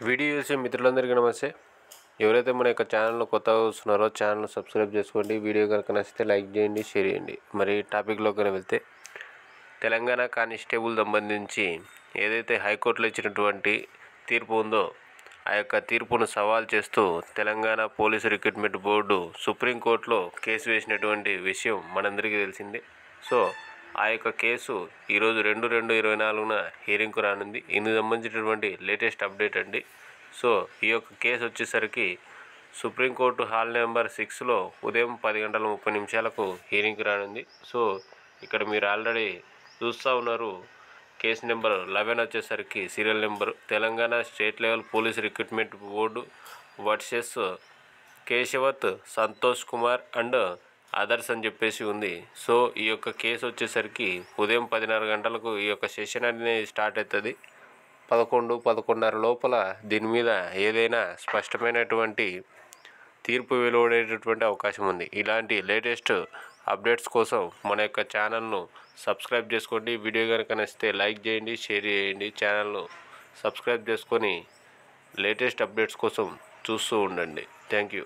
Video చూసే మిత్రులందరికీ నమస్తే. ఎవరైతే మన యొక్క ఛానల్ను కొత్తగా చూస్తున్నారో ఛానల్ సబ్స్క్రైబ్ చేసుకోండి. వీడియో కనుక నచ్చితే లైక్ చేయండి, షేర్ చేయండి. మరి టాపిక్లోకి వెళ్తే తెలంగాణ కానిస్టేబుల్ సంబంధించి ఏదైతే హైకోర్టులో ఇచ్చినటువంటి తీర్పు ఉందో ఆ యొక్క తీర్పును సవాల్ చేస్తూ తెలంగాణ పోలీసు రిక్రూట్మెంట్ బోర్డు సుప్రీంకోర్టులో కేసు వేసినటువంటి విషయం మనందరికీ తెలిసిందే. సో ఆ యొక్క కేసు ఈరోజు 2/2/24న హియరింగ్కు రానుంది. ఇందుకు సంబంధించినటువంటి లేటెస్ట్ అప్డేట్ అండి. సో ఈ యొక్క కేసు వచ్చేసరికి సుప్రీంకోర్టు హాల్ నెంబర్ 6లో ఉదయం 10:30 హియరింగ్కి రానుంది. సో ఇక్కడ మీరు ఆల్రెడీ చూస్తూ ఉన్నారు. కేసు నెంబర్ 11 వచ్చేసరికి serial number Telangana state level police recruitment board versus Keshavat Santosh Kumar and others అని చెప్పేసి ఉంది. సో ఈ యొక్క కేసు వచ్చేసరికి ఉదయం 10:30 ఈ యొక్క సెషన్ అనేది స్టార్ట్ అవుతుంది. 11-11:30 లోపల దీని మీద ఏదైనా స్పష్టమైనటువంటి తీర్పు వెలువడేటటువంటి అవకాశం ఉంది. ఇలాంటి లేటెస్ట్ అప్డేట్స్ కోసం మన యొక్క ఛానల్ను సబ్స్క్రైబ్ చేసుకోండి. వీడియో కనుక నచ్చితే లైక్ చేయండి, షేర్ చేయండి. ఛానల్ను సబ్స్క్రైబ్ చేసుకొని లేటెస్ట్ అప్డేట్స్ కోసం చూస్తూ ఉండండి. Thank you.